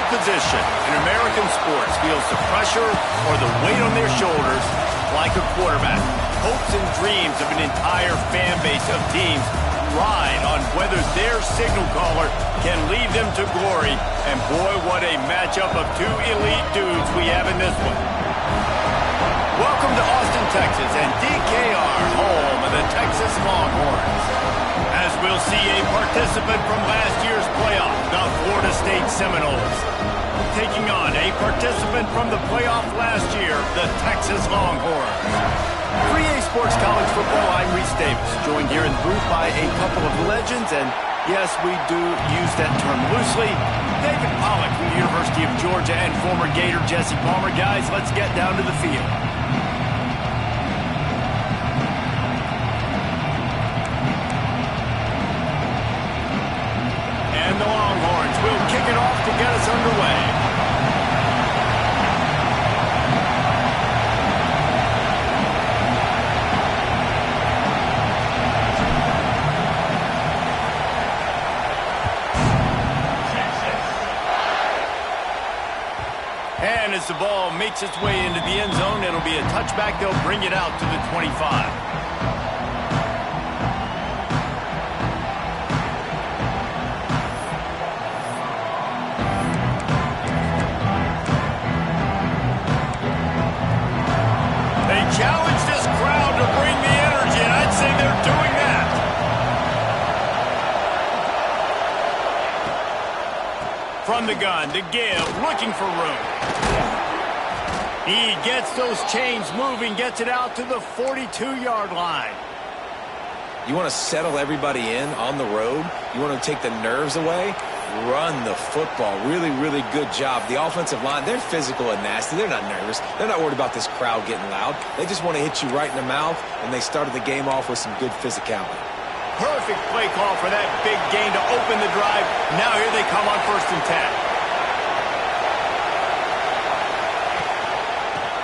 position in American sports feels the pressure or the weight on their shoulders like a quarterback. Hopes and dreams of an entire fan base of teams ride on whether their signal caller can lead them to glory. And boy, what a matchup of two elite dudes we have in this one. Welcome to Austin, Texas, and DKR, home of the Texas Longhorns. As we'll see a participant from last year's playoff, the Florida State Seminoles, taking on a participant from the playoff last year, the Texas Longhorns. 3A Sports College Football, I'm Reese Davis, joined here in the booth by a couple of legends, and yes, we do use that term loosely. David Pollack from the University of Georgia and former Gator Jesse Palmer. Guys, let's get down to the field. And the Longhorns will kick it off to get us underway. And as the ball makes its way into the end zone, it'll be a touchback. They'll bring it out to the 25. They challenge this crowd to bring the energy, and I'd say they're doing that. From the gun to give, looking for room. He gets those chains moving, gets it out to the 42-yard line. You want to settle everybody in on the road? You want to take the nerves away? Run the football. Really, really good job. The offensive line, they're physical and nasty. They're not nervous. They're not worried about this crowd getting loud. They just want to hit you right in the mouth, and they started the game off with some good physicality. Perfect play call for that big gain to open the drive. Now here they come on 1st and 10.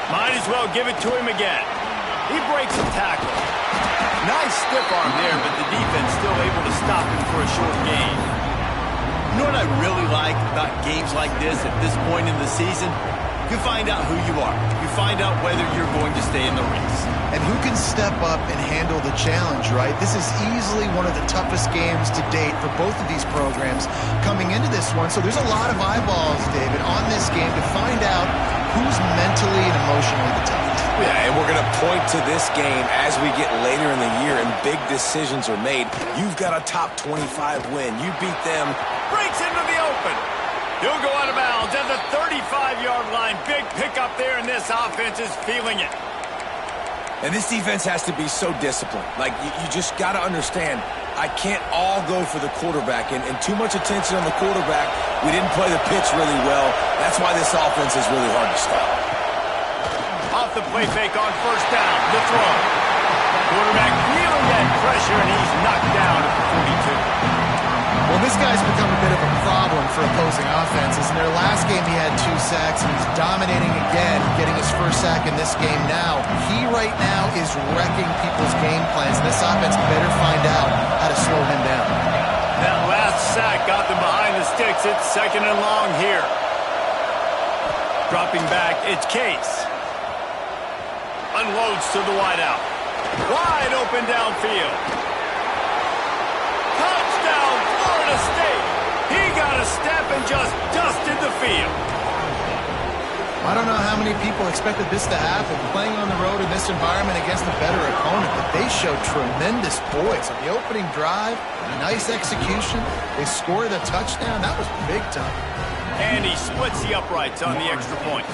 Might as well give it to him again. He breaks a tackle. Nice stiff arm there, but the defense still able to stop him for a short gain. You know what I really like about games like this at this point in the season? You find out who you are. You find out whether you're going to stay in the race. And who can step up and handle the challenge, right? This is easily one of the toughest games to date for both of these programs coming into this one. So there's a lot of eyeballs, David, on this game to find out who's mentally and emotionally the toughest. Yeah, and we're going to point to this game as we get later in the year and big decisions are made. You've got a top 25 win. You beat them. Breaks into the open. He'll go out of bounds at the 35-yard line. Big pickup there, and this offense is feeling it. And this defense has to be so disciplined. Like, you just got to understand, I can't all go for the quarterback. And too much attention on the quarterback. We didn't play the pitch really well. That's why this offense is really hard to stop. Off the play fake on 1st down. The throw. Quarterback feeling that pressure, and he's knocked down at the 42. Well, this guy's become a bit of a problem for opposing offenses. In their last game, he had 2 sacks, and he's dominating again, getting his first sack in this game now. He right now is wrecking people's game plans, and this offense better find out how to slow him down. That last sack got them behind the sticks. It's 2nd and long here. Dropping back, it's Case. Unloads to the wideout. Wide open downfield. Touchdown, Florida State. He got a step and just dusted the field. I don't know how many people expected this to happen, playing on the road in this environment against a better opponent, but they showed tremendous poise on the opening drive. Nice execution. They scored a touchdown. That was big time. And he splits the uprights on the extra point.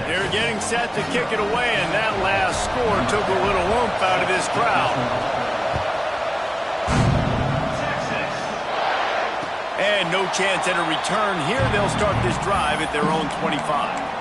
They're getting set to kick it away, and that last score took a little oomph out of this crowd. And no chance at a return here. They'll start this drive at their own 25.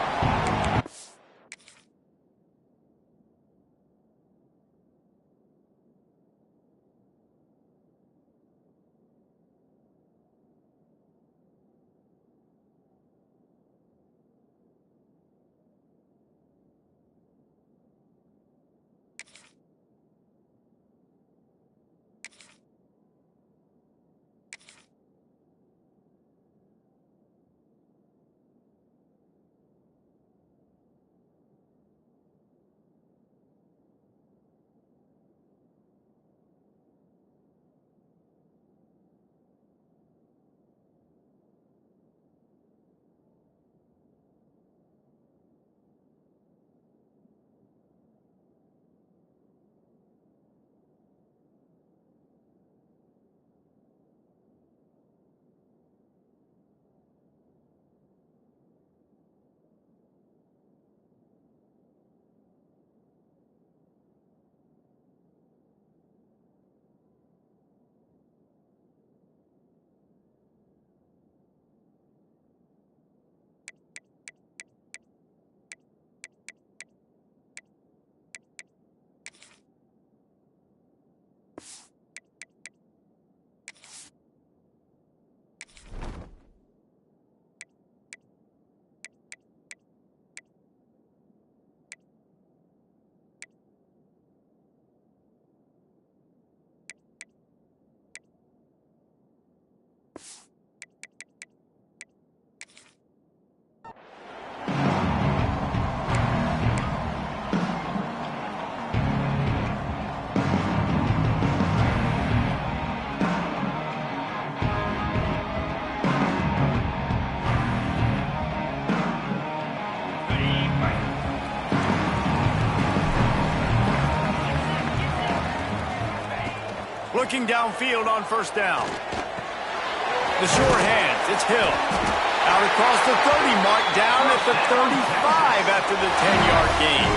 Looking downfield on first down. The short hands, it's Hill. Out across the 30, marked down at the 35 after the 10-yard gain.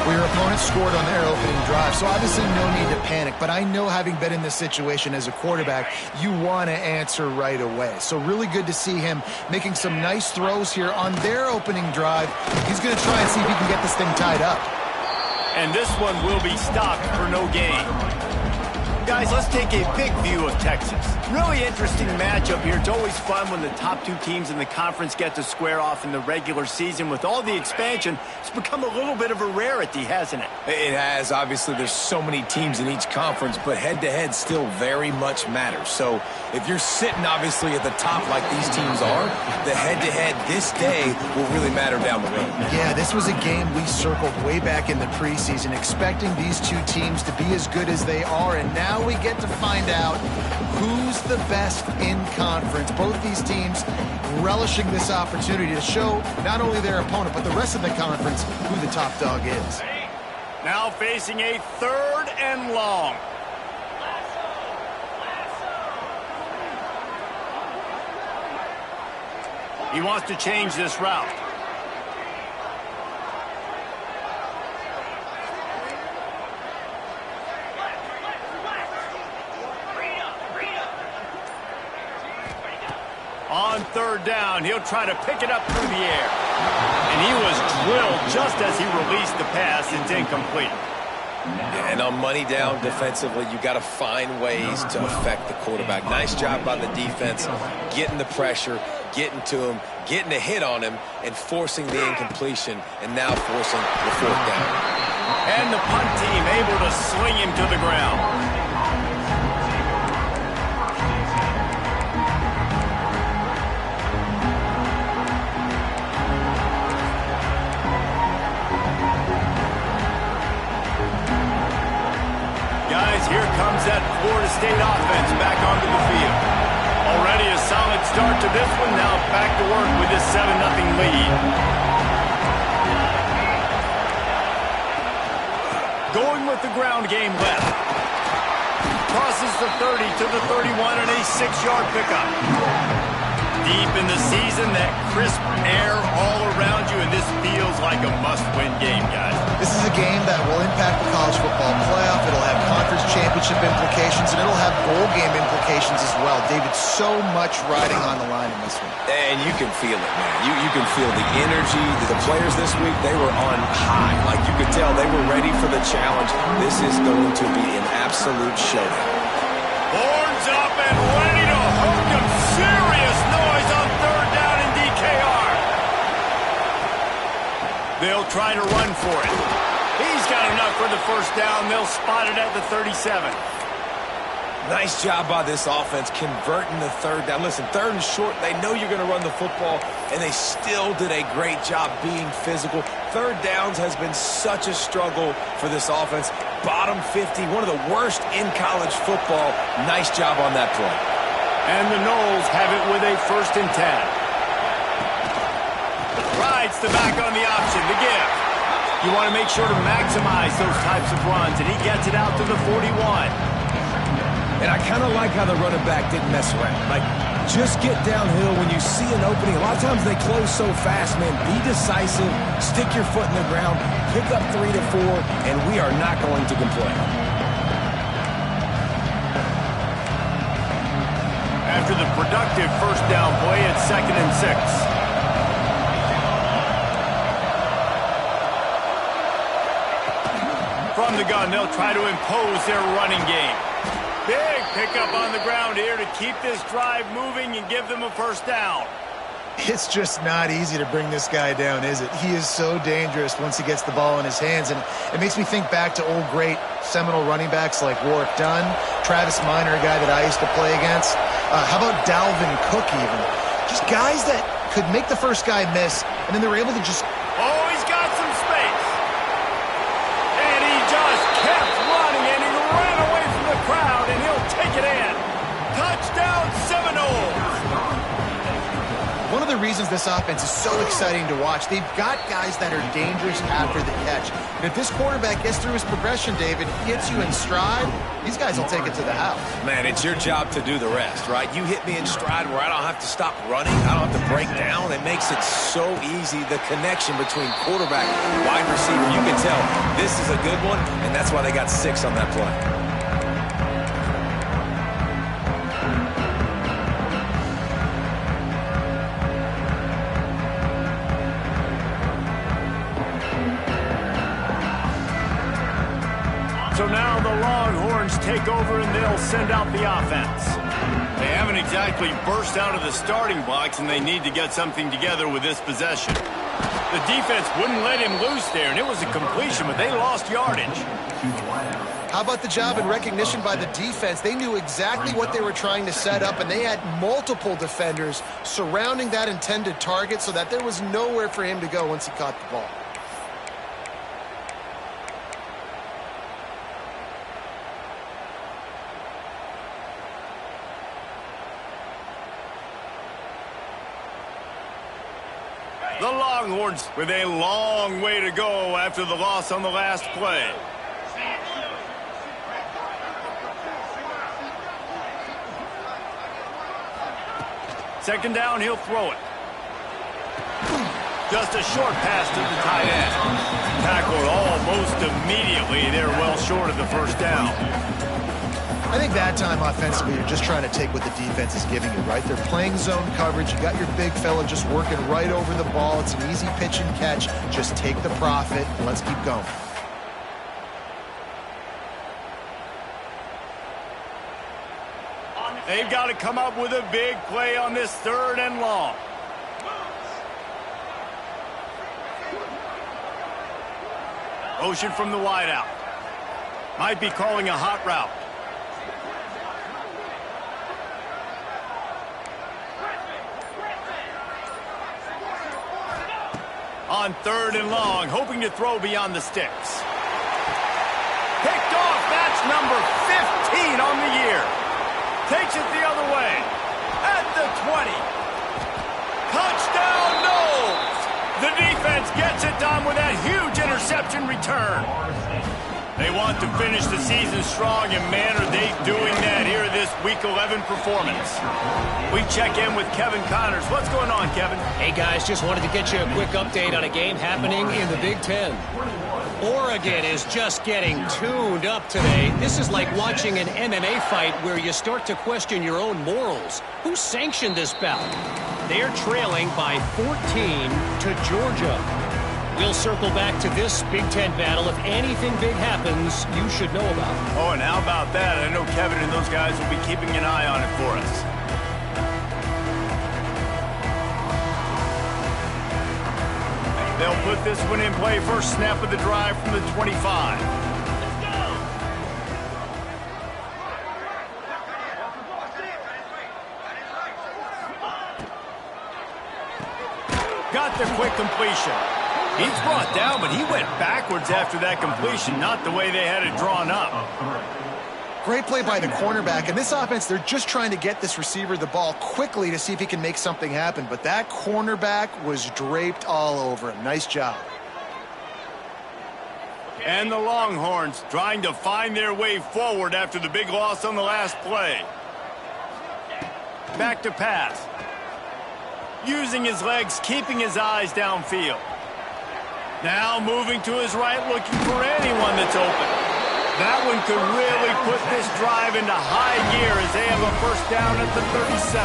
Well, your opponent scored on their opening drive, so obviously no need to panic. But I know, having been in this situation as a quarterback, you want to answer right away. So really good to see him making some nice throws here on their opening drive. He's going to try and see if he can get this thing tied up. And this one will be stopped for no gain. Guys, let's take a big view of Texas. Really interesting matchup here. It's always fun when the top two teams in the conference get to square off in the regular season. With all the expansion, it's become a little bit of a rarity, hasn't it? It has. Obviously, there's so many teams in each conference, but head-to-head still very much matters. So if you're sitting, obviously, at the top like these teams are, the head-to-head this day will really matter down the road. Yeah, this was a game we circled way back in the preseason, expecting these two teams to be as good as they are, and now we get to find out who's the best in conference. Both these teams relishing this opportunity to show not only their opponent, but the rest of the conference who the top dog is. Now facing a 3rd and long. He wants to change this route. On 3rd down, he'll try to pick it up through the air. And he was drilled just as he released the pass. It's incomplete. And on money down defensively, you got to find ways to affect the quarterback. Nice job by the defense, getting the pressure, getting to him, getting a hit on him, and forcing the incompletion, and now forcing the 4th down. And the punt team able to sling him to the ground. Guys, here comes that Florida State offense back onto the field. Already a solid start to this one. Now back to work with this 7-0 lead. Going with the ground game left. Crosses the 30 to the 31 and a 6-yard pickup. Deep in the season, that crisp air all around you, and this feels like a must-win game, guys. This is a game that will impact the college football playoff. It'll have conference championship implications, and it'll have bowl game implications as well. David, so much riding on the line in this one. And you can feel it, man. You can feel the energy. The players this week, they were on high. Like you could tell, they were ready for the challenge. This is going to be an absolute showdown. Horns up and ready to hook him. Serious noise on 3rd down in DKR. They'll try to run for it. He's got enough for the 1st down. They'll spot it at the 37. Nice job by this offense converting the 3rd down. Listen, 3rd and short, they know you're going to run the football, and they still did a great job being physical. 3rd downs has been such a struggle for this offense. Bottom 50, one of the worst in college football. Nice job on that play. And the Noles have it with a 1st and 10. Rides the back on the option, the give. You want to make sure to maximize those types of runs, and he gets it out to the 41. And I kind of like how the running back didn't mess around. Like, just get downhill when you see an opening. A lot of times they close so fast, man. Be decisive, stick your foot in the ground, pick up 3 to 4, and we are not going to complain. After the productive 1st down play, it's 2nd and 6. From From the gun, they'll try to impose their running game. Big pickup on the ground here to keep this drive moving and give them a first down. It's just not easy to bring this guy down, is it? He is so dangerous once he gets the ball in his hands, and it makes me think back to old great seminal running backs like Warwick Dunn, Travis Minor, a guy that I used to play against. How about Dalvin Cook even? Just guys that could make the first guy miss, and then they were able to just... Oh, he's got some space. And he just kept running, and he ran away from the crowd, and he'll take it in. Touchdown Seminoles. One of the reasons this offense is so exciting to watch, they've got guys that are dangerous after the catch. And if this quarterback gets through his progression, David, gets you in stride, these guys will take it to the house. Man, it's your job to do the rest, right? You hit me in stride where I don't have to stop running. I don't have to break down. It makes it so easy, the connection between quarterback and wide receiver. You can tell this is a good one, and that's why they got 6 on that play. So now the Longhorns take over and they'll send out the offense. They haven't exactly burst out of the starting blocks, and they need to get something together with this possession. The defense wouldn't let him loose there, and it was a completion, but they lost yardage. How about the job and recognition by the defense? They knew exactly what they were trying to set up, and they had multiple defenders surrounding that intended target so that there was nowhere for him to go once he caught the ball. The Longhorns with a long way to go after the loss on the last play. Second down, he'll throw it. Just a short pass to the tight end. Tackled almost immediately. They're well short of the first down. I think that time offensively, you're just trying to take what the defense is giving you, right? They're playing zone coverage. You got your big fella just working right over the ball. It's an easy pitch and catch. Just take the profit and let's keep going. They've got to come up with a big play on this 3rd and long. Motion from the wideout. Might be calling a hot route. On 3rd and long, hoping to throw beyond the sticks. Picked off. That's number 15 on the year. Takes it the other way. At the 20. Touchdown, Noles. The defense gets it done with that huge interception return. They want to finish the season strong, and man, are they doing that here this Week 11 performance. We check in with Kevin Connors. What's going on, Kevin? Hey, guys, just wanted to get you a quick update on a game happening in the Big Ten. Oregon is just getting tuned up today. This is like watching an MMA fight where you start to question your own morals. Who sanctioned this bout? They're trailing by 14 to Georgia. We'll circle back to this Big Ten battle. If anything big happens, you should know about it. Oh, and how about that? I know Kevin and those guys will be keeping an eye on it for us. They'll put this one in play. First snap of the drive from the 25. Got the quick completion. He's brought down, but he went backwards after that completion, not the way they had it drawn up. Great play by the cornerback. In this offense, they're just trying to get this receiver the ball quickly to see if he can make something happen. But that cornerback was draped all over him. Nice job. And the Longhorns trying to find their way forward after the big loss on the last play. Back to pass. Using his legs, keeping his eyes downfield. Now moving to his right, looking for anyone that's open. That one could really put this drive into high gear as they have a first down at the 37.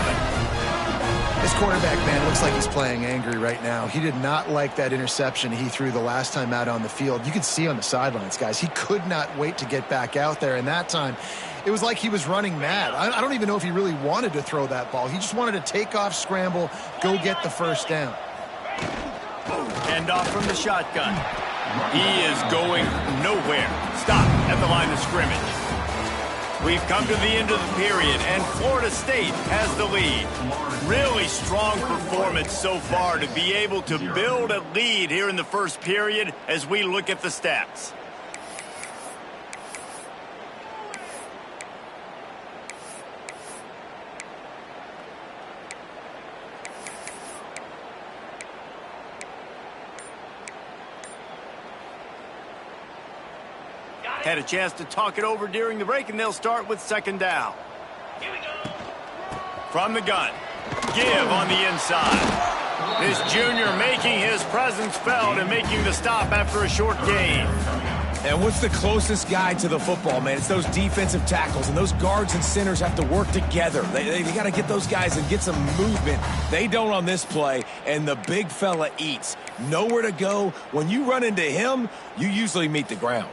This quarterback, man, looks like he's playing angry right now. He did not like that interception he threw the last time out on the field. You could see on the sidelines, guys, he could not wait to get back out there. And that time, it was like he was running mad. I don't even know if he really wanted to throw that ball. He just wanted to take off, scramble, go get the first down. Hand off from the shotgun. He is going nowhere. Stop at the line of scrimmage. We've come to the end of the period, and Florida State has the lead. Really strong performance so far to be able to build a lead here in the first period as we look at the stats. Had a chance to talk it over during the break, and they'll start with second down. Here we go. From the gun. Give on the inside. This junior making his presence felt and making the stop after a short gain. And what's the closest guy to the football, man? It's those defensive tackles, and those guards and centers have to work together. They got to get those guys and get some movement. They don't on this play, and the big fella eats. Nowhere to go. When you run into him, you usually meet the ground.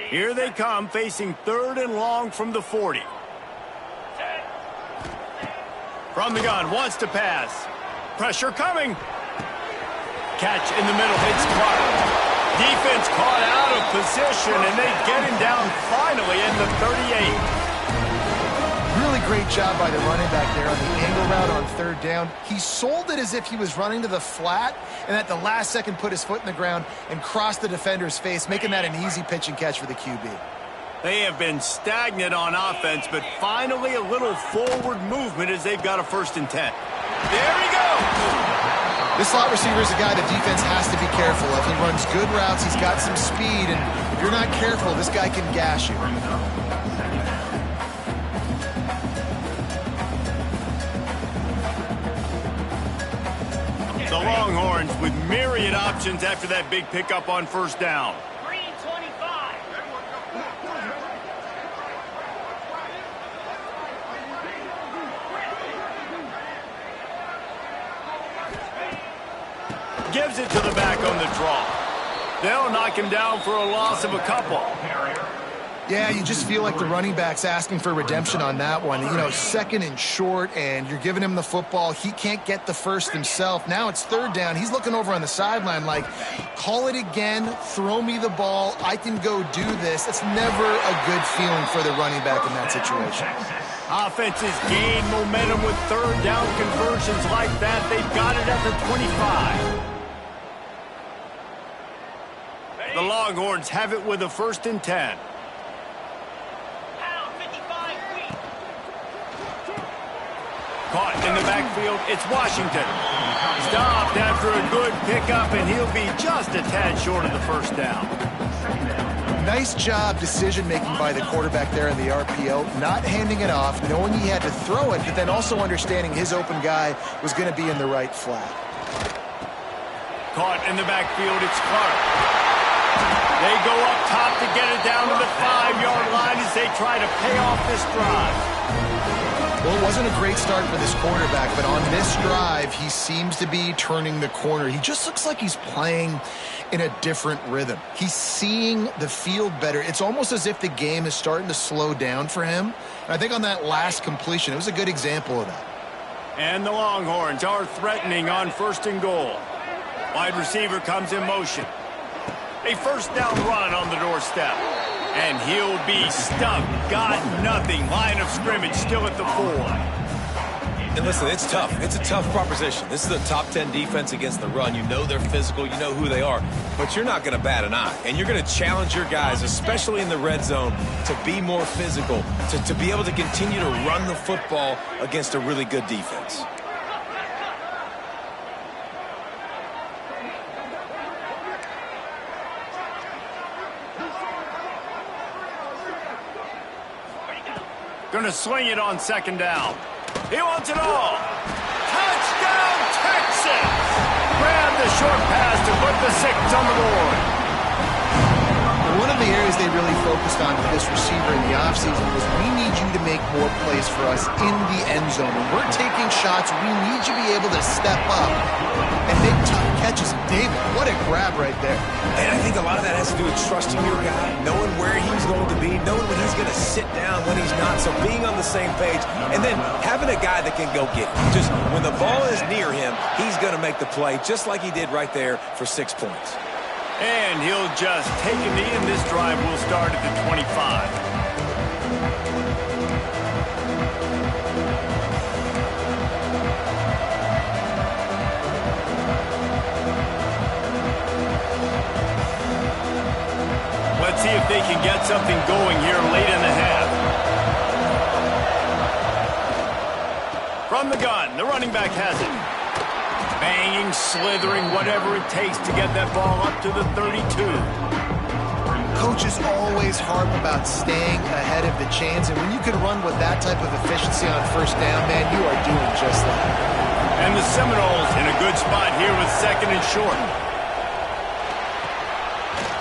Here they come, facing third and long from the 40. From the gun, wants to pass. Pressure coming. Catch in the middle, hits Clark. Defense caught out of position, and they get him down finally in the 38. Really great job by the running back there on the angle route on third down. He sold it as if he was running to the flat, and at the last second put his foot in the ground and crossed the defender's face, making that an easy pitch and catch for the QB. They have been stagnant on offense, but finally a little forward movement as they've got a 1st and 10. There he goes! This slot receiver is a guy the defense has to be careful of. He runs good routes, he's got some speed, and if you're not careful, this guy can gash you. The Longhorns with myriad options after that big pickup on first down. Green 25. Gives it to the back on the draw. They'll knock him down for a loss of a couple. Yeah, you just feel like the running back's asking for redemption on that one. You know, 2nd and short, and you're giving him the football. He can't get the first himself. Now it's third down. He's looking over on the sideline like, call it again, throw me the ball, I can go do this. It's never a good feeling for the running back in that situation. Offenses gain momentum with third down conversions like that. They've got it at the 25. The Longhorns have it with a 1st and 10. Caught in the backfield, it's Washington. Stopped after a good pickup, and he'll be just a tad short of the first down. Nice job decision-making by the quarterback there in the RPO, not handing it off, knowing he had to throw it, but then also understanding his open guy was going to be in the right flat. Caught in the backfield, it's Clark. They go up top to get it down to the 5-yard line as they try to pay off this drive. Well, it wasn't a great start for this quarterback, but on this drive, he seems to be turning the corner. He just looks like he's playing in a different rhythm. He's seeing the field better. It's almost as if the game is starting to slow down for him. And I think on that last completion, it was a good example of that. And the Longhorns are threatening on 1st and goal. Wide receiver comes in motion. A first down run on the doorstep. And he'll be stuck. Got nothing. Line of scrimmage still at the 4. And listen, it's tough. It's a tough proposition. This is a top 10 defense against the run. You know they're physical. You know who they are. But you're not going to bat an eye. And you're going to challenge your guys, especially in the red zone, to be more physical, to be able to continue to run the football against a really good defense. Going to swing it on 2nd down. He wants it all. Touchdown, Texas! Grab the short pass to put the 6 on the board. One of the areas they really focused on with this receiver in the offseason was we need you to make more plays for us in the end zone. When we're taking shots, we need you to be able to step up and make tough catches. David, what a grab right there. And I think a lot of that has to do with trusting your guy, knowing where he's going to be, knowing when he's going to sit down, when he's not. So being on the same page, and then having a guy that can go get it. Just when the ball is near him, he's going to make the play, just like he did right there for 6 points. And he'll just take a knee, and this drive will start at the 25. Let's see if they can get something going here late in the half. From the gun, the running back has it. Banging, slithering, whatever it takes to get that ball up to the 32. Coaches always harp about staying ahead of the chains, and when you can run with that type of efficiency on first down, man, you are doing just that. And the Seminoles in a good spot here with 2nd and short.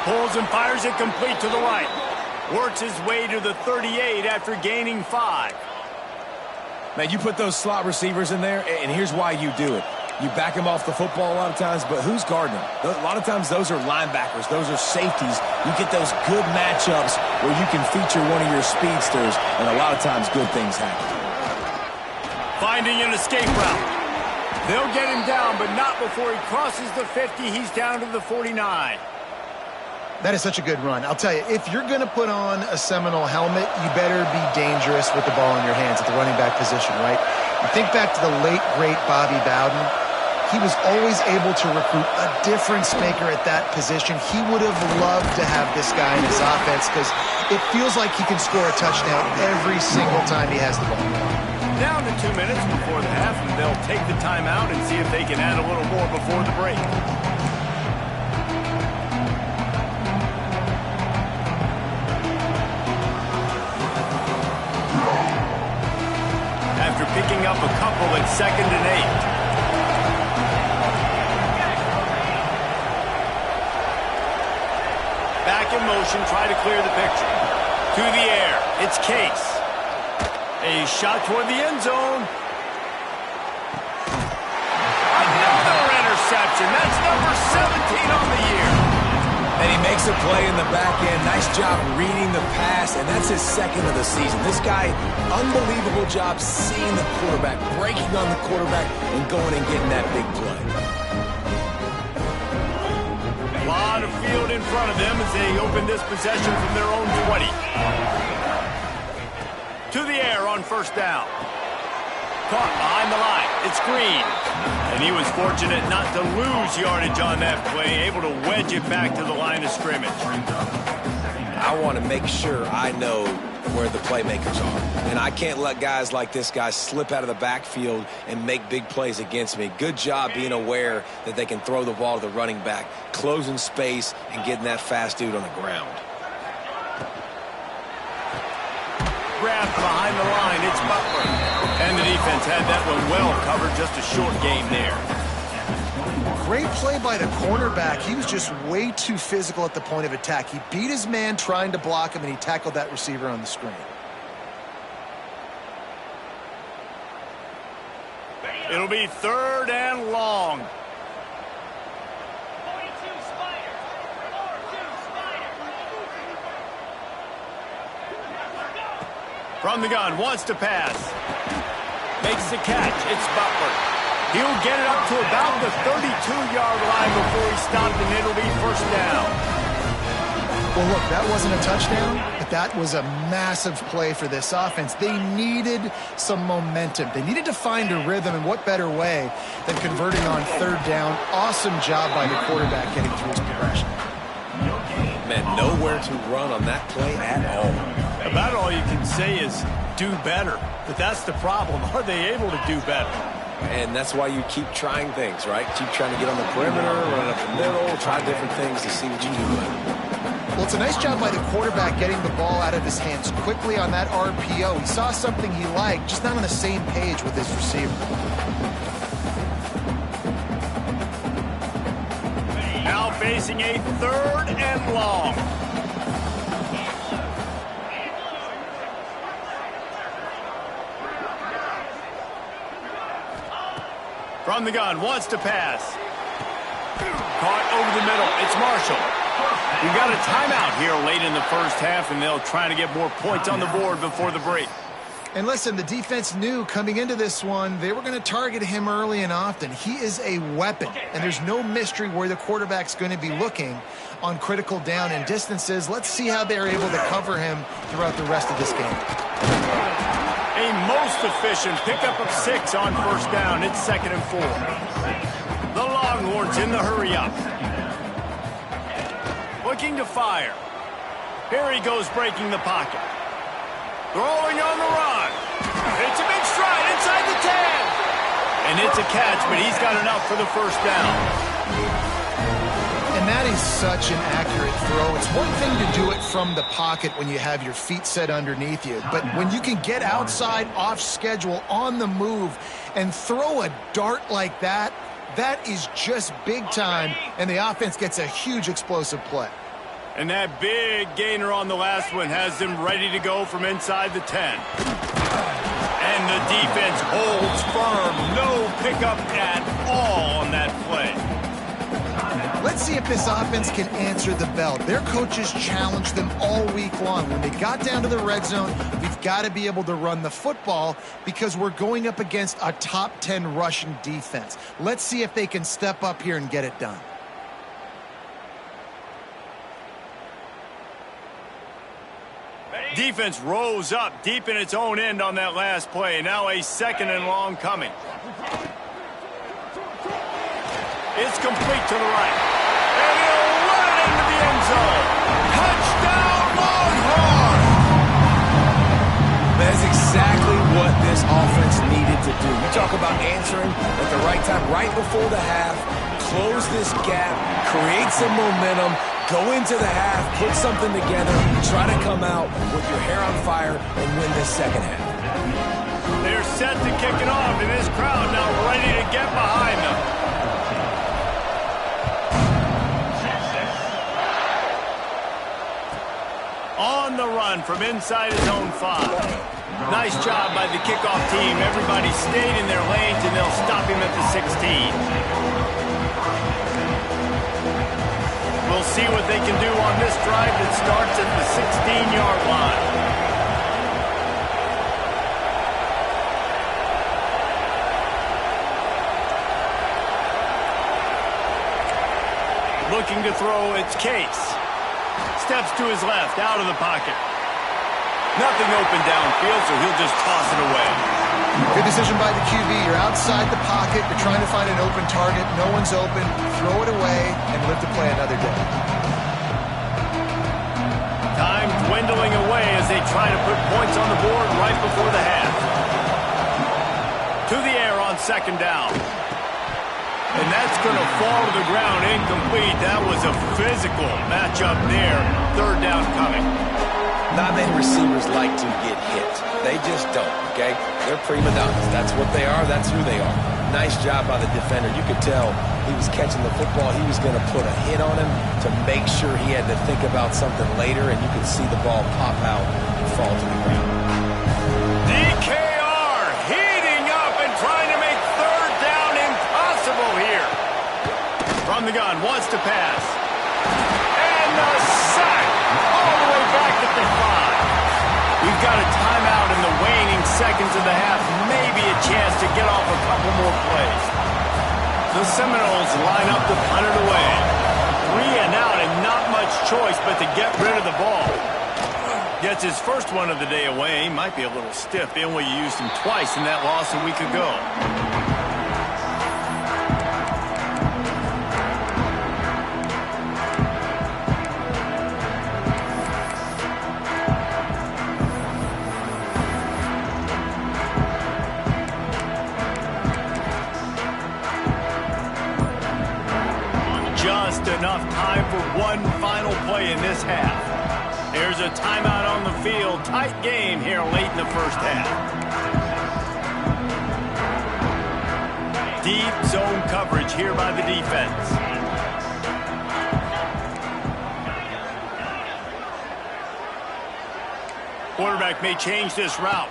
Pulls and fires it complete to the right. Works his way to the 38 after gaining 5. Man, you put those slot receivers in there, and here's why you do it. You back them off the football a lot of times, but who's guarding them? A lot of times those are linebackers. Those are safeties. You get those good matchups where you can feature one of your speedsters, and a lot of times good things happen. Finding an escape route. They'll get him down, but not before he crosses the 50. He's down to the 49. That is such a good run. I'll tell you, if you're going to put on a Seminole helmet, you better be dangerous with the ball in your hands at the running back position, right? You think back to the late, great Bobby Bowden. He was always able to recruit a difference maker at that position. He would have loved to have this guy in his offense because it feels like he can score a touchdown every single time he has the ball. Down to 2 minutes before the half, and they'll take the timeout and see if they can add a little more before the break. After picking up a couple at 2nd and 8. Back in motion, try to clear the picture. To the air, it's Case. A shot toward the end zone. Another interception. That's number 17 on the year. And he makes a play in the back end. Nice job reading the pass, and that's his 2nd of the season. This guy, unbelievable job seeing the quarterback, breaking on the quarterback, and going and getting that big play. A lot of field in front of them as they open this possession from their own 20. To the air on 1st down. Caught behind the line. It's Green. And he was fortunate not to lose yardage on that play, able to wedge it back to the line of scrimmage. I want to make sure I know where the playmakers are. And I can't let guys like this guy slip out of the backfield and make big plays against me. Good job being aware that they can throw the ball to the running back, closing space, and getting that fast dude on the ground. Grabbed behind the line, it's Butler. And the defense had that one well covered, just a short game there. Great play by the cornerback. He was just way too physical at the point of attack. He beat his man trying to block him, and he tackled that receiver on the screen. It'll be 3rd and long. From the gun, wants to pass. Makes the catch. It's Butler. He'll get it up to about the 32-yard line before he stopped, and it'll be 1st down. Well, look, that wasn't a touchdown, but that was a massive play for this offense. They needed some momentum. They needed to find a rhythm, and what better way than converting on 3rd down. Awesome job by the quarterback getting through his progression. Man, nowhere to run on that play at all. About all you can say is do better. But that's the problem. Are they able to do better? And that's why you keep trying things, right? Keep trying to get on the perimeter, run up the middle, try different things to see what you do. Well, it's a nice job by the quarterback getting the ball out of his hands quickly on that RPO. He saw something he liked, just not on the same page with his receiver. Now facing a 3rd and long. From the gun, wants to pass. Caught over the middle. It's Marshall. We got a timeout here late in the first half, and they'll try to get more points on the board before the break. And listen, the defense knew coming into this one, they were going to target him early and often. He is a weapon, and there's no mystery where the quarterback's going to be looking on critical down and distances. Let's see how they're able to cover him throughout the rest of this game. A most efficient pickup of 6 on first down. It's 2nd and 4. The Longhorns in the hurry-up. Looking to fire. Here he goes, breaking the pocket. Throwing on the run. It's a big stride inside the 10. And it's a catch, but he's got enough for the first down. And that is such an accurate throw. It's one thing to do it from the pocket when you have your feet set underneath you, but when you can get outside, off schedule, on the move, and throw a dart like that, that is just big time, and the offense gets a huge explosive play. And that big gainer on the last one has them ready to go from inside the 10. And the defense holds firm. No pickup at all on that play. Let's see if this offense can answer the bell. Their coaches challenged them all week long. When they got down to the red zone, we've got to be able to run the football because we're going up against a top 10 rushing defense. Let's see if they can step up here and get it done. Defense rose up deep in its own end on that last play. Now a 2nd and long coming. It's complete to the right. And he'll run it into the end zone. Touchdown, Longhorns! That's exactly what this offense needed to do. You talk about answering at the right time, right before the half, close this gap, create some momentum, go into the half, put something together, try to come out with your hair on fire and win this second half. They're set to kick it off, and this crowd now ready to get behind them. On the run from inside his own 5. Nice job by the kickoff team. Everybody stayed in their lanes, and they'll stop him at the 16. We'll see what they can do on this drive that starts at the 16-yard line. Looking to throw, it's Case. Steps to his left, out of the pocket. Nothing open downfield, so he'll just toss it away. Good decision by the QB. You're outside the pocket. You're trying to find an open target. No one's open. Throw it away and live to play another day. Time dwindling away as they try to put points on the board right before the half. To the air on 2nd down. And that's going to fall to the ground incomplete. That was a physical matchup there. 3rd down coming. Not many receivers like to get hit. They just don't, okay? They're prima donnas. That's what they are. That's who they are. Nice job by the defender. You could tell he was catching the football. He was going to put a hit on him to make sure he had to think about something later, and you could see the ball pop out and fall to the ground. DKR heating up and trying to make 3rd down impossible here. From the gun, wants to pass. And the sack all the way back at the 5. We've got a timeout in the waning seconds of the half. Maybe a chance to get off a couple more plays. The Seminoles line up to punt it away. 3 and out and not much choice but to get rid of the ball. Gets his first one of the day away. He might be a little stiff. They only used him twice in that loss a week ago. Just enough time for one final play in this half. There's a timeout on the field. Tight game here late in the first half. Deep zone coverage here by the defense. Quarterback may change this route.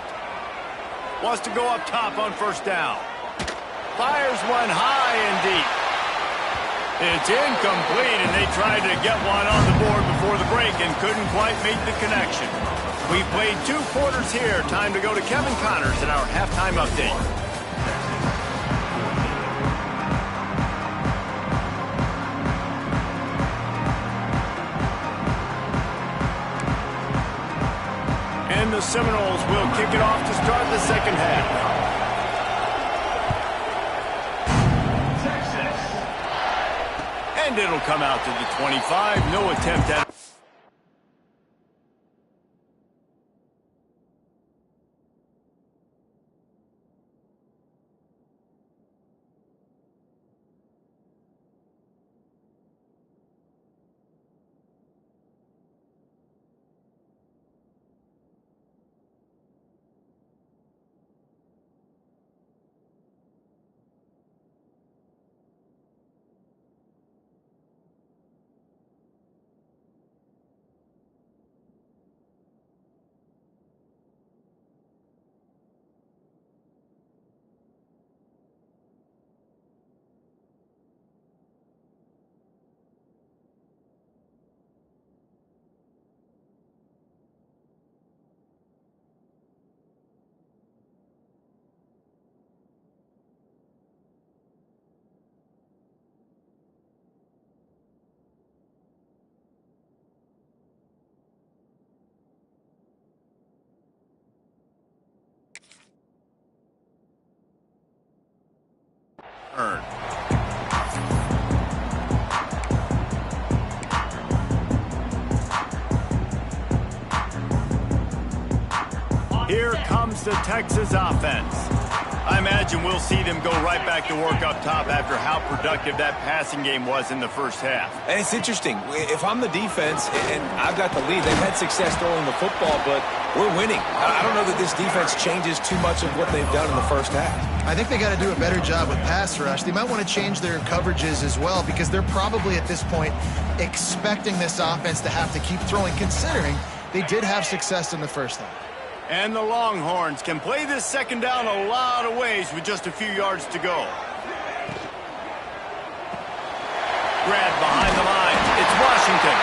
Wants to go up top on 1st down. Fires one high and deep. It's incomplete, and they tried to get one on the board before the break and couldn't quite make the connection. We've played 2 quarters here. Time to go to Kevin Connors in our halftime update. And the Seminoles will kick it off to start the second half. And it'll come out to the 25. No attempt at it. Earned. Here comes the Texas offense. I imagine we'll see them go right back to work up top after how productive that passing game was in the first half. And it's interesting. If I'm the defense and I've got the lead, they've had success throwing the football, but we're winning. I don't know that this defense changes too much of what they've done in the first half. I think they got to do a better job with pass rush. They might want to change their coverages as well, because they're probably at this point expecting this offense to have to keep throwing, considering they did have success in the first half. And the Longhorns can play this second down a lot of ways with just a few yards to go. Grab behind the line. It's Washington.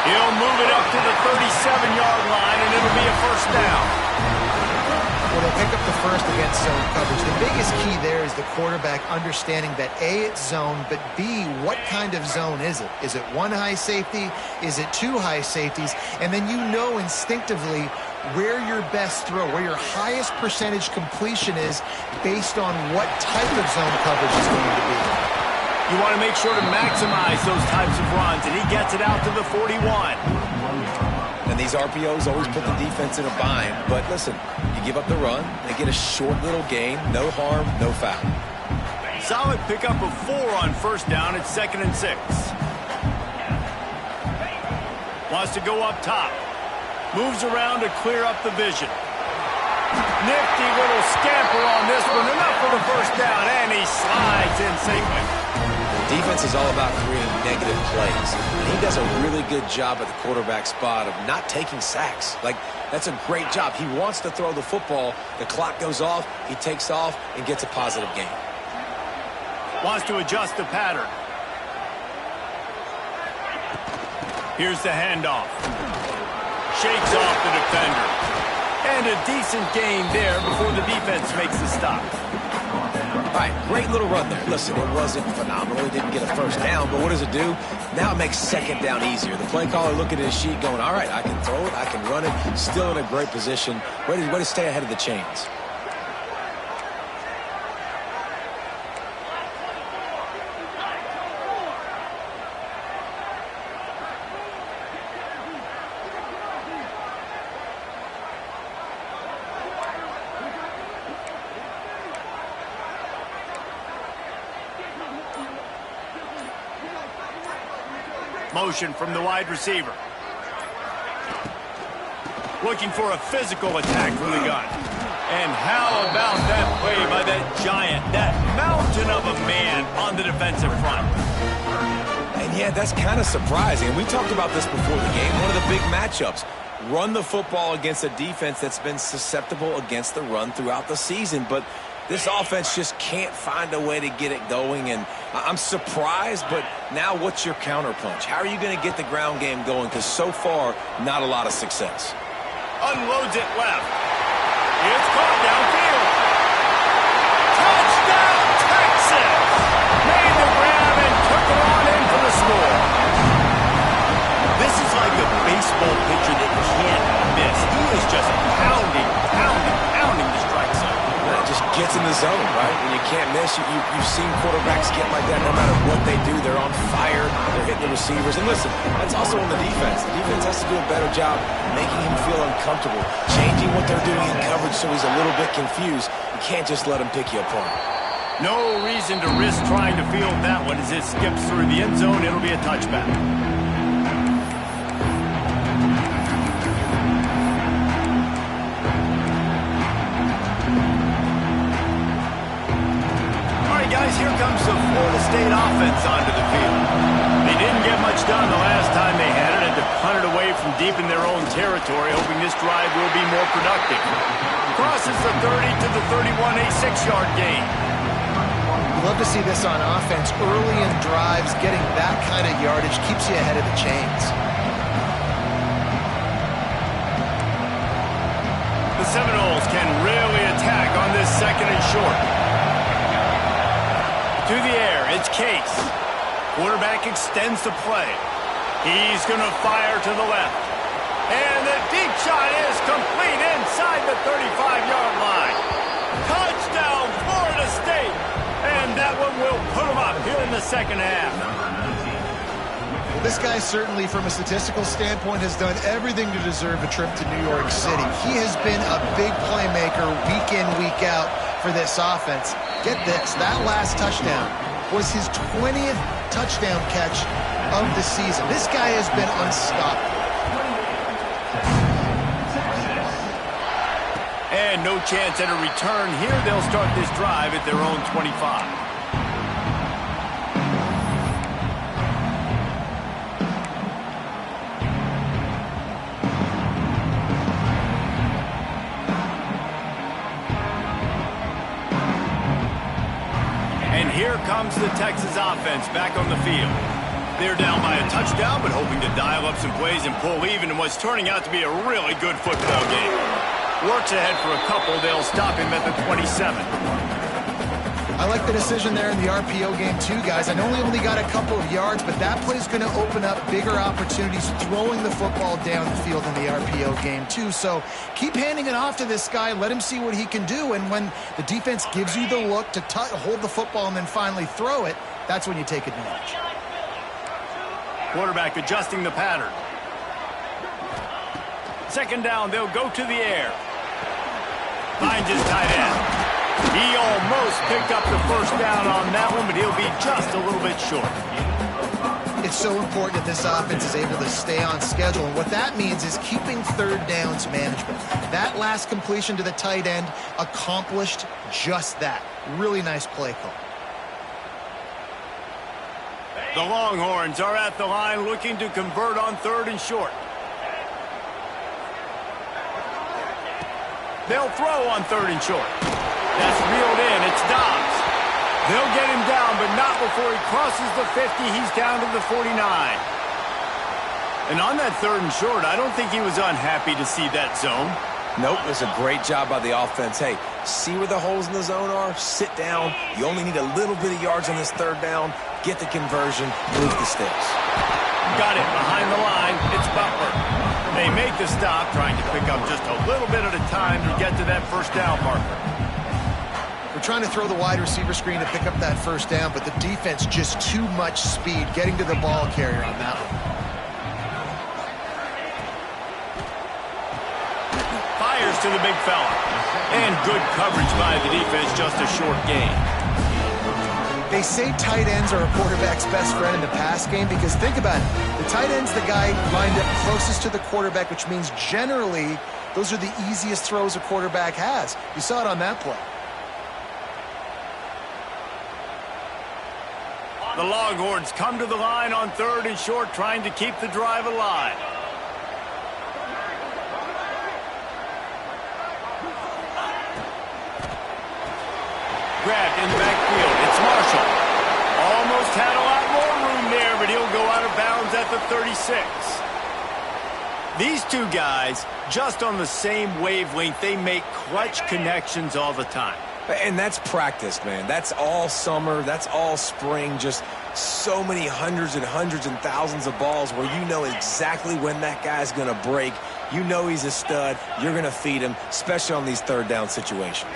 He'll move it up to the 37-yard line, and it'll be a first down. Well, they pick up the first against zone coverage. The biggest key there is the quarterback understanding that A, it's zone, but B, what kind of zone is it? Is it one high safety? Is it 2 high safeties? And then you know instinctively where your best throw, where your highest percentage completion is based on what type of zone coverage is going to be. You want to make sure to maximize those types of runs, and he gets it out to the 41. And these RPOs always put the defense in a bind. But listen, you give up the run, they get a short little gain, no harm, no foul. Solid pickup of 4 on first down. It's 2nd and 6. Wants to go up top. Moves around to clear up the vision. Nifty little scamper on this one. Enough for the first down, and he slides in safely. Defense is all about creating negative plays. And he does a really good job at the quarterback spot of not taking sacks. Like, that's a great job. He wants to throw the football. The clock goes off. He takes off and gets a positive gain. Wants to adjust the pattern. Here's the handoff. Shakes off the defender. And a decent gain there before the defense makes the stop. All right, great little run there. Listen, it wasn't phenomenal. He didn't get a first down, but what does it do? Now it makes second down easier. The play caller looking at his sheet going, all right, I can throw it, I can run it. Still in a great position. Way to stay ahead of the chains. Motion from the wide receiver. Looking for a physical attack from the gun. And how about that play by that giant, that mountain of a man on the defensive front? And yeah, that's kind of surprising. And we talked about this before the game. One of the big matchups. Run the football against a defense that's been susceptible against the run throughout the season. But This offense just can't find a way to get it going, and I'm surprised, but now what's your counterpunch? How are you going to get the ground game going? Because so far, not a lot of success. Unloads it left. It's caught downfield. Touchdown, Texas! Made the grab and took it on in for the score. This is like a baseball pitcher that can't miss. He is just pounding the strike zone. It just gets in the zone, right? When you can't miss, you've seen quarterbacks get like that no matter what they do. They're on fire. They're hitting the receivers. And listen, that's also on the defense. The defense has to do a better job making him feel uncomfortable, changing what they're doing in coverage so he's a little bit confused. You can't just let him pick you apart. No reason to risk trying to field that one as it skips through the end zone. It'll be a touchback. Guys, here comes the Florida State offense onto the field. They didn't get much done the last time they had it, and to punt it away from deep in their own territory, hoping this drive will be more productive. Crosses the 30 to the 31, a 6-yard gain. Love to see this on offense. Early in drives, getting that kind of yardage keeps you ahead of the chains. The Seminoles can really attack on this second and short. To the air, it's Case. Quarterback extends the play. He's going to fire to the left. And the deep shot is complete inside the 35-yard line. Touchdown, Florida State. And that one will put them up here in the second half. Well, this guy certainly, from a statistical standpoint, has done everything to deserve a trip to New York City. He has been a big playmaker week in, week out for this offense. Get this, that last touchdown was his 20th touchdown catch of the season. This guy has been unstoppable. And no chance at a return here. They'll start this drive at their own 25. Here comes the Texas offense back on the field. They're down by a touchdown, but hoping to dial up some plays and pull even in what's turning out to be a really good football game. Works ahead for a couple. They'll stop him at the 27. I like the decision there in the RPO game too, guys. I know he only got a couple of yards, but that play's going to open up bigger opportunities throwing the football down the field in the RPO game too. So keep handing it off to this guy. Let him see what he can do. And when the defense gives you the look to hold the football and then finally throw it, that's when you take advantage. Quarterback adjusting the pattern. Second down, they'll go to the air. Finds his tight end. He almost picked up the first down on that one, but he'll be just a little bit short. It's so important that this offense is able to stay on schedule, and what that means is keeping third downs manageable. That last completion to the tight end accomplished just that. Really nice play call. The Longhorns are at the line looking to convert on third and short. They'll throw on third and short. That's reeled in. It's Dobbs. They'll get him down, but not before he crosses the 50. He's down to the 49. And on that third and short, I don't think he was unhappy to see that zone. Nope, it's a great job by the offense. Hey, see where the holes in the zone are? Sit down. You only need a little bit of yards on this third down. Get the conversion. Move the sticks. Got it behind the line. It's Butler. They make the stop, trying to pick up just a little bit at a time to get to that first down marker. We're trying to throw the wide receiver screen to pick up that first down, but the defense just too much speed getting to the ball carrier on that one. Fires to the big fella. And good coverage by the defense, just a short gain. They say tight ends are a quarterback's best friend in the pass game because think about it. The tight end's the guy lined up closest to the quarterback, which means generally those are the easiest throws a quarterback has. You saw it on that play. The Longhorns come to the line on third and short, trying to keep the drive alive. Grabbed in the backfield. It's Marshall. Almost had a lot more room there, but he'll go out of bounds at the 36. These two guys, just on the same wavelength, they make clutch connections all the time. And that's practice, man. That's all summer. That's all spring. Just so many hundreds and thousands of balls where you know exactly when that guy's going to break. You know he's a stud. You're going to feed him, especially on these third down situations.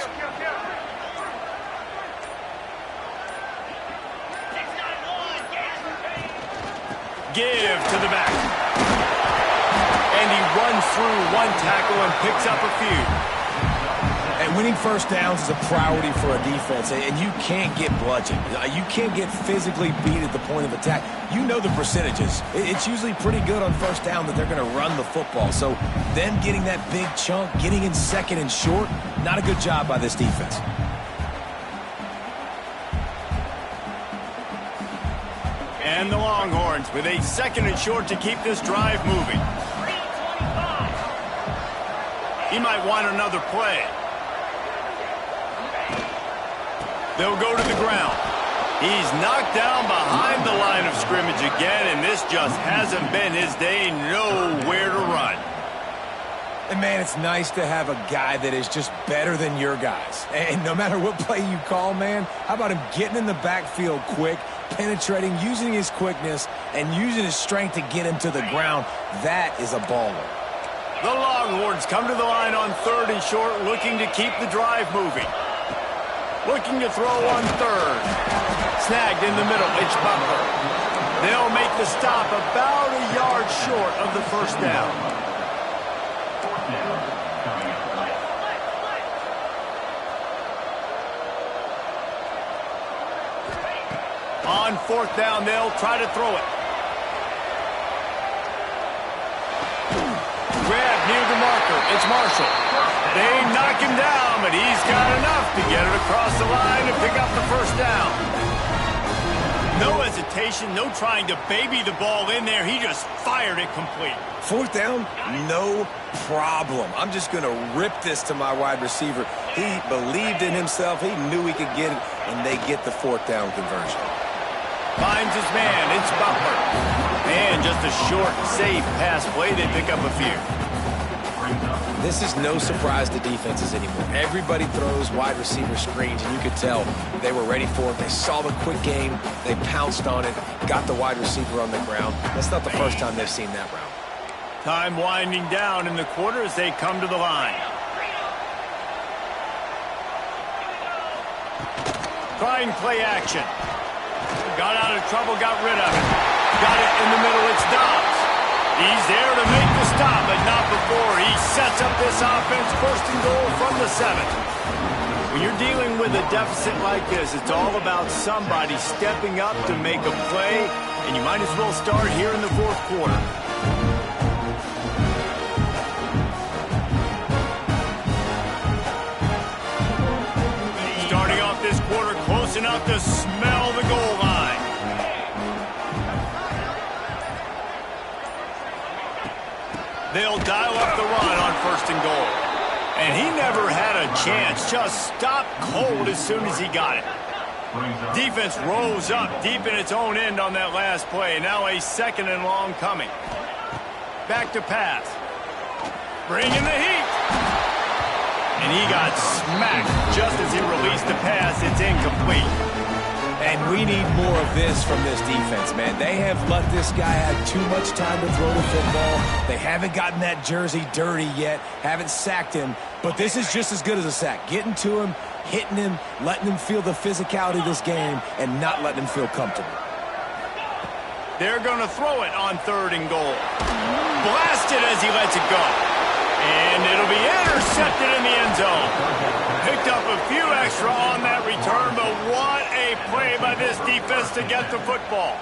Give to the back. And he runs through one tackle and picks up a few. And winning first downs is a priority for a defense, and you can't get bludgeoned. You can't get physically beat at the point of attack. You know the percentages. It's usually pretty good on first down that they're going to run the football. So them getting that big chunk, getting in second and short, not a good job by this defense. And the Longhorns with a second and short to keep this drive moving. He might want another play. They'll go to the ground. He's knocked down behind the line of scrimmage again, and this just hasn't been his day. Nowhere to run. And, man, it's nice to have a guy that is just better than your guys. And no matter what play you call, man, how about him getting in the backfield quick, penetrating, using his quickness, and using his strength to get him to the ground? That is a baller. The Longhorns come to the line on third and short, looking to keep the drive moving. Looking to throw on third. Snagged in the middle. It's Butler. They'll make the stop about a yard short of the first down. On fourth down, they'll try to throw it. Grab near the marker. It's Marshall. They knock him down, but he's got enough to get it across the line and pick up the first down. No hesitation, no trying to baby the ball in there. He just fired it complete. Fourth down, no problem. I'm just going to rip this to my wide receiver. He believed in himself. He knew he could get it, and they get the fourth down conversion. Finds his man. It's Butler. And just a short, safe pass play. They pick up a few. This is no surprise to defenses anymore. Everybody throws wide receiver screens, and you could tell they were ready for it. They saw the quick game. They pounced on it, got the wide receiver on the ground. That's not the first time they've seen that route. Time winding down in the quarter as they come to the line. Trying play action. Got out of trouble, got rid of it. Got it in the middle, it's Dobbs. He's there to make the stop, but not before. He sets up this offense, first and goal from the 7. When you're dealing with a deficit like this, it's all about somebody stepping up to make a play, and you might as well start here in the fourth quarter. Starting off this quarter close enough to smell the goal line. They'll dial up the run on first and goal. And he never had a chance. Just stopped cold as soon as he got it. Defense rose up deep in its own end on that last play. Now a second and long coming. Back to pass. Bringing the heat. And he got smacked just as he released the pass. It's incomplete. And we need more of this from this defense, man. They have let this guy have too much time to throw the football. They haven't gotten that jersey dirty yet, haven't sacked him. But this is just as good as a sack. Getting to him, hitting him, letting him feel the physicality of this game, and not letting him feel comfortable. They're going to throw it on third and goal. Blasted as he lets it go. And it'll be intercepted in the end zone. Picked up a few extra on that return, but what a play by this defense to get the football.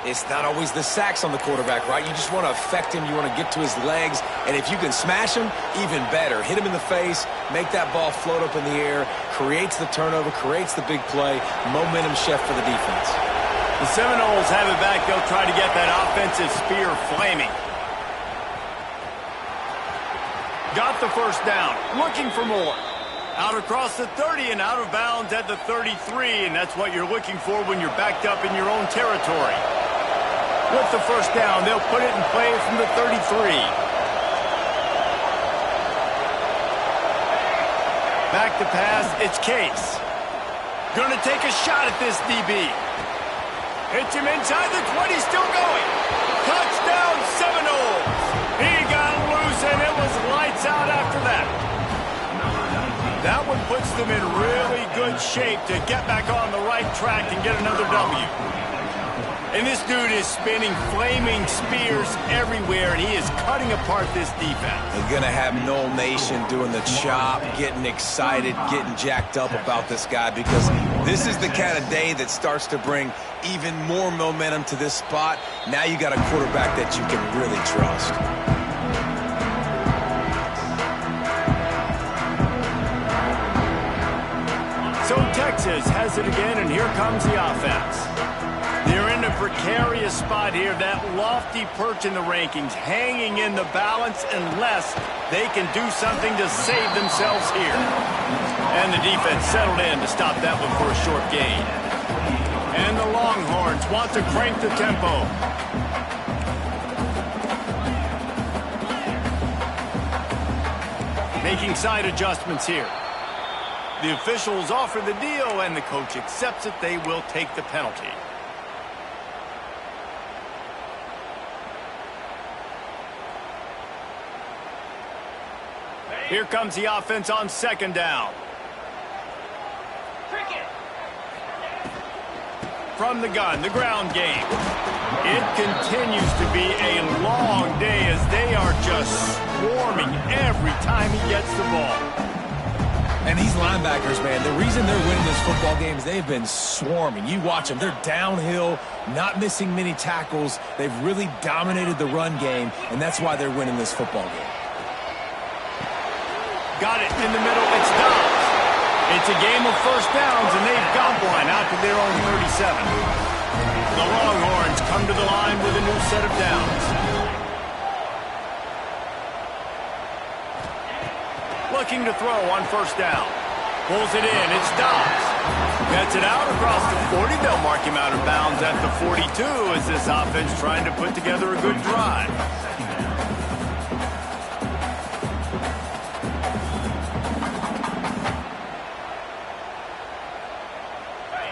It's not always the sacks on the quarterback, right? You just want to affect him. You want to get to his legs. And if you can smash him, even better. Hit him in the face, make that ball float up in the air, creates the turnover, creates the big play, momentum shift for the defense. The Seminoles have it back. They'll try to get that offensive spear flaming. Got the first down. Looking for more. Out across the 30 and out of bounds at the 33, and that's what you're looking for when you're backed up in your own territory. With the first down, they'll put it in play from the 33. Back to pass, it's Case. Gonna take a shot at this DB. Hits him inside the 20, still going. Touchdown Seminoles. He got loose and it was lights out after that. That one puts them in really good shape to get back on the right track and get another W. And this dude is spinning flaming spears everywhere, and he is cutting apart this defense. They're going to have Noel Nation doing the chop, getting excited, getting jacked up about this guy, because this is the kind of day that starts to bring even more momentum to this spot. Now you got a quarterback that you can really trust. So Texas has it again, and here comes the offense. They're in a precarious spot here, that lofty perch in the rankings, hanging in the balance unless they can do something to save themselves here. And the defense settled in to stop that one for a short gain. And the Longhorns want to crank the tempo. Making side adjustments here. The officials offer the deal, and the coach accepts it. They will take the penalty. Here comes the offense on second down. From the gun, the ground game. It continues to be a long day as they are just swarming every time he gets the ball. And these linebackers, man, the reason they're winning this football game is they've been swarming. You watch them. They're downhill, not missing many tackles. They've really dominated the run game, and that's why they're winning this football game. Got it in the middle. It's Dobbs. It's a game of first downs, and they've got one out to their own 37. The Longhorns come to the line with a new set of downs. Looking to throw on first down. Pulls it in. It's Dobbs. Gets it out across the 40. They'll mark him out of bounds at the 42 as this offense trying to put together a good drive.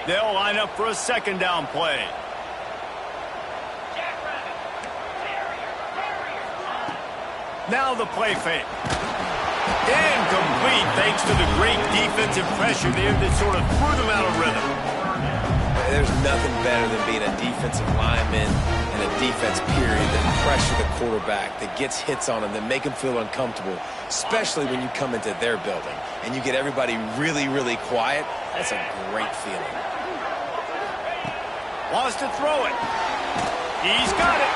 They'll line up for a second down play. Now the play fake. Incomplete thanks to the great defensive pressure there that sort of threw them out of rhythm. There's nothing better than being a defensive lineman and a defense period that pressure the quarterback, that gets hits on him, that make him feel uncomfortable, especially when you come into their building and you get everybody really, really quiet. That's a great feeling. Wants to throw it. He's got it.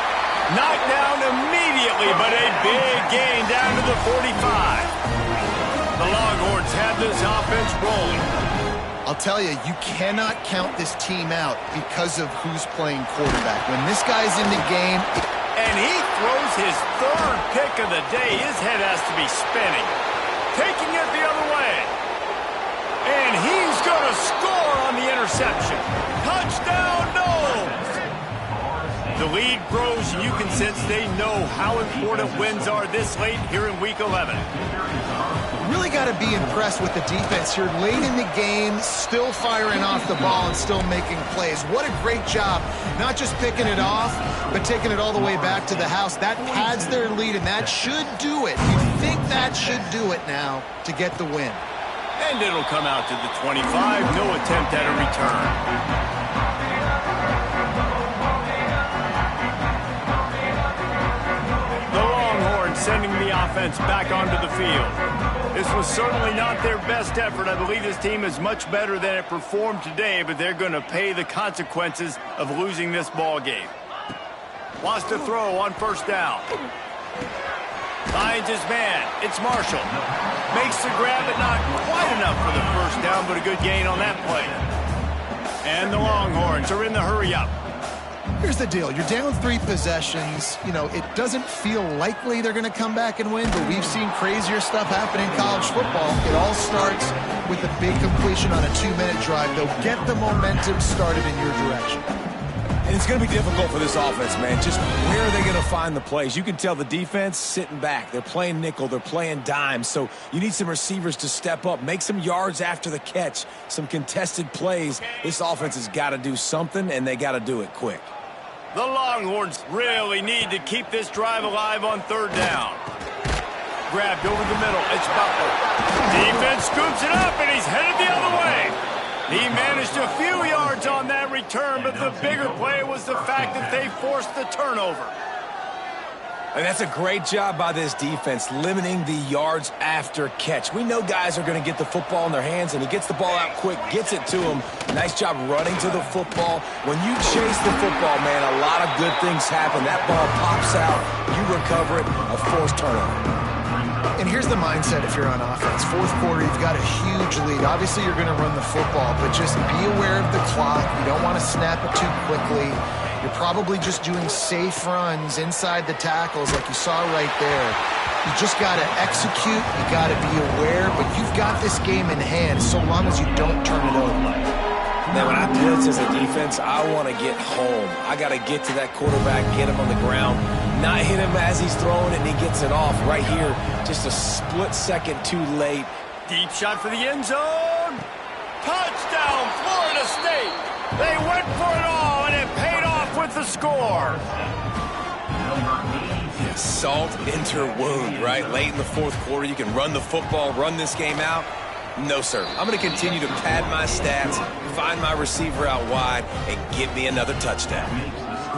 Knocked down immediately, but a big gain down to the 45. The Longhorns have this offense rolling. I'll tell you, you cannot count this team out because of who's playing quarterback. When this guy's in the game... And he throws his third pick of the day. His head has to be spinning. Taking it the other way. And he's going to score on the interception. Touchdown, Noles! The lead grows, and you can sense they know how important wins are this late here in Week 11. Really got to be impressed with the defense here. Late in the game, still firing off the ball and still making plays. What a great job. Not just picking it off, but taking it all the way back to the house. That pads their lead, and that should do it. You think that should do it now to get the win. And it'll come out to the 25. No attempt at a return. Sending the offense back onto the field. This was certainly not their best effort. I believe this team is much better than it performed today, but they're going to pay the consequences of losing this ball game. Wants to throw on first down. Finds his man. It's Marshall. Makes the grab, but not quite enough for the first down, but a good gain on that play. And the Longhorns are in the hurry-up. Here's the deal. You're down 3 possessions. You know, it doesn't feel likely they're going to come back and win, but we've seen crazier stuff happen in college football. It all starts with a big completion on a 2-minute drive. They'll get the momentum started in your direction. And it's going to be difficult for this offense, man. Just where are they going to find the plays? You can tell the defense sitting back. They're playing nickel. They're playing dime. So you need some receivers to step up, make some yards after the catch, some contested plays. This offense has got to do something, and they got to do it quick. The Longhorns really need to keep this drive alive on 3rd down. Grabbed over the middle. It's Butler. Defense scoops it up, and he's headed the other way. He managed a few yards on that return, but the bigger play was the fact that they forced the turnover. And that's a great job by this defense, limiting the yards after catch. We know guys are going to get the football in their hands, and he gets the ball out quick, gets it to him. Nice job running to the football. When you chase the football, man, a lot of good things happen. That ball pops out, you recover it, a forced turnover. And here's the mindset if you're on offense. 4th quarter, you've got a huge lead. Obviously, you're going to run the football, but just be aware of the clock. You don't want to snap it too quickly. You're probably just doing safe runs inside the tackles like you saw right there. You just got to execute. You got to be aware, but you've got this game in hand so long as you don't turn it over. Man, when I blitz as a defense, I want to get home. I got to get to that quarterback, get him on the ground, not hit him as he's throwing it, and he gets it off right here. Just a split second too late. Deep shot for the end zone. Touchdown, Florida State. They went for it all, and it paid off with the score. Salt into wound, right? Late in the 4th quarter, you can run the football, run this game out. No, sir. I'm going to continue to pad my stats, find my receiver out wide, and give me another touchdown.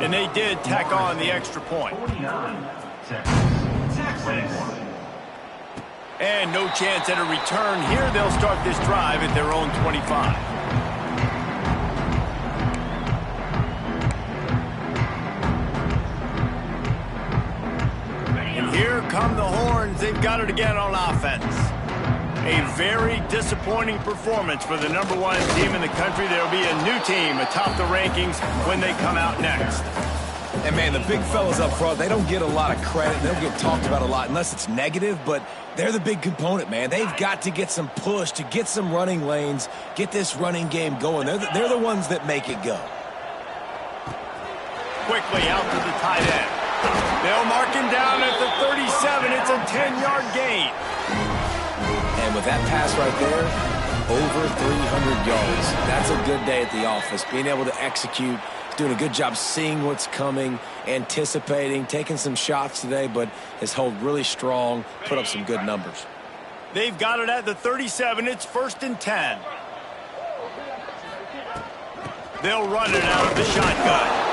And they did tack on the extra point. And no chance at a return here. They'll start this drive at their own 25. And here come the Horns. They've got it again on offense. A very disappointing performance for the #1 team in the country. There'll be a new team atop the rankings when they come out next. And, man, the big fellas up front, they don't get a lot of credit. They don't get talked about a lot unless it's negative, but they're the big component, man. They've got to get some push, to get some running lanes, get this running game going. They're the ones that make it go. Quickly out to the tight end. They'll mark him down at the 37. It's a 10-yard gain. And with that pass right there, over 300 yards. That's a good day at the office. Being able to execute, doing a good job seeing what's coming, anticipating, taking some shots today, but has held really strong, put up some good numbers. They've got it at the 37. It's 1st and 10. They'll run it out of the shotgun.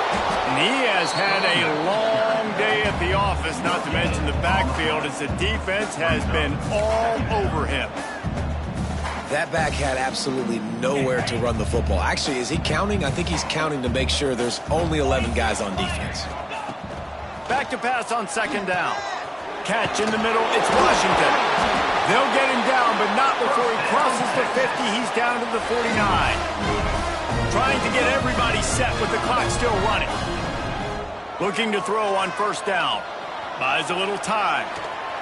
And he has had a long day at the office, not to mention the backfield, as the defense has been all over him. That back had absolutely nowhere to run the football. Actually, is he counting? I think he's counting to make sure there's only 11 guys on defense. Back to pass on 2nd down. Catch in the middle. It's Washington. They'll get him down, but not before he crosses the 50. He's down to the 49. Trying to get everybody set with the clock still running. Looking to throw on 1st down. Buys a little time.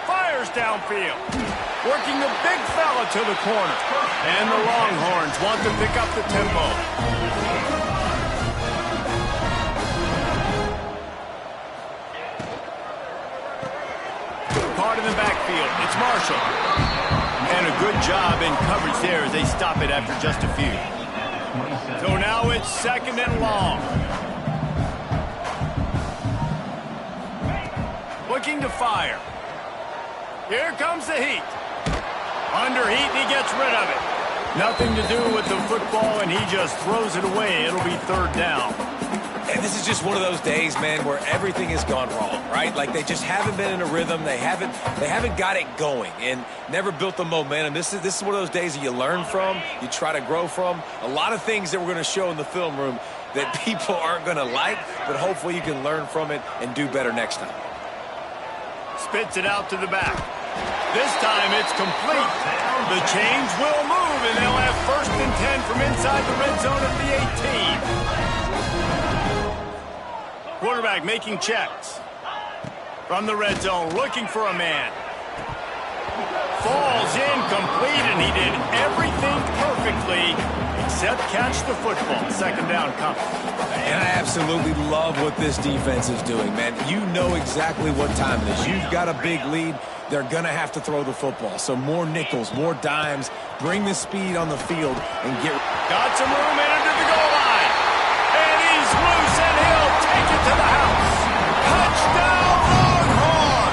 Fires downfield. Working the big fella to the corner. And the Longhorns want to pick up the tempo. Caught in the backfield. It's Marshall. And a good job in coverage there as they stop it after just a few. So now it's 2nd and long. Looking to fire. Here comes the heat. Under heat, and he gets rid of it. Nothing to do with the football, and he just throws it away. It'll be 3rd down. And this is just one of those days, man, where everything has gone wrong, right? Like they just haven't been in a rhythm. They haven't got it going and never built the momentum. This is one of those days that you learn from, you try to grow from. A lot of things that we're going to show in the film room that people aren't going to like, but hopefully you can learn from it and do better next time. Spits it out to the back. This time it's complete. The chains will move, and they'll have 1st and 10 from inside the red zone at the 18. Quarterback making checks. From the red zone, looking for a man. Falls incomplete, and he did everything perfectly except catch the football. Second down coming. And I absolutely love what this defense is doing, man. You know exactly what time it is. You've got a big lead. They're going to have to throw the football. So more nickels, more dimes. Bring the speed on the field and get... Got some room in under the goal line. And he's loose, and he'll take it to the house. Touchdown, Longhorn!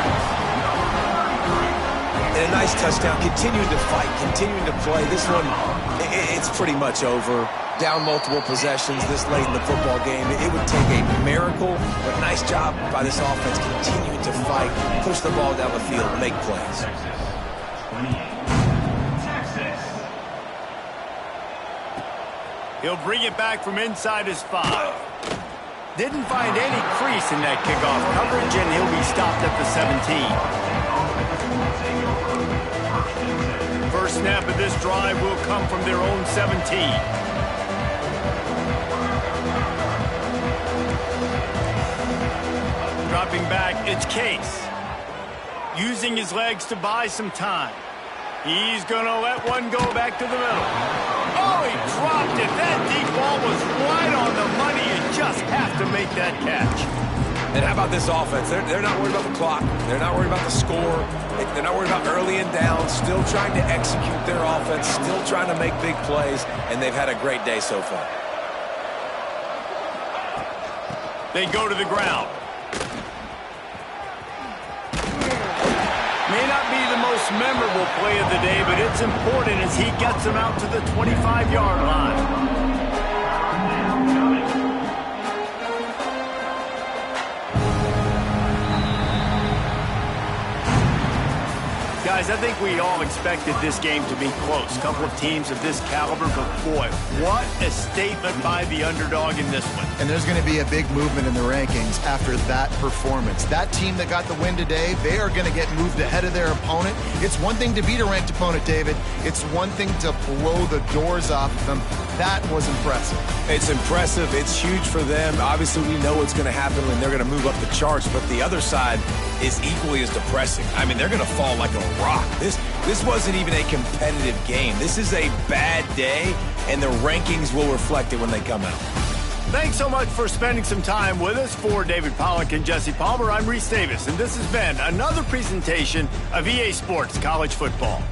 And a nice touchdown. Continuing to fight, continuing to play. This one, it's pretty much over. Down multiple possessions this late in the football game. It would take a miracle, but nice job by this offense continuing to fight, push the ball down the field, make plays. He'll bring it back from inside his 5. Didn't find any crease in that kickoff coverage, and he'll be stopped at the 17. First snap of this drive will come from their own 17. Dropping back, it's Case. Using his legs to buy some time. He's going to let one go back to the middle. Oh, he dropped it. That deep ball was right on the money. You just have to make that catch. And how about this offense? They're not worried about the clock. They're not worried about the score. They're not worried about early and down. Still trying to execute their offense. Still trying to make big plays. And they've had a great day so far. They go to the ground. May not be the most memorable play of the day, but it's important as he gets them out to the 25-yard line. Guys, I think we all expected this game to be close. A couple of teams of this caliber, but boy, what a statement by the underdog in this one. And there's going to be a big movement in the rankings after that performance. That team that got the win today, they are going to get moved ahead of their opponent. It's one thing to beat a ranked opponent, David. It's one thing to blow the doors off of them. That was impressive. It's impressive. It's huge for them. Obviously, we know what's going to happen when they're going to move up the charts, but the other side is equally as depressing. I mean, they're going to fall like a rock. This wasn't even a competitive game. This is a bad day, and the rankings will reflect it when they come out. Thanks so much for spending some time with us. For David Pollack and Jesse Palmer, I'm Reese Davis, and this has been another presentation of EA Sports College Football.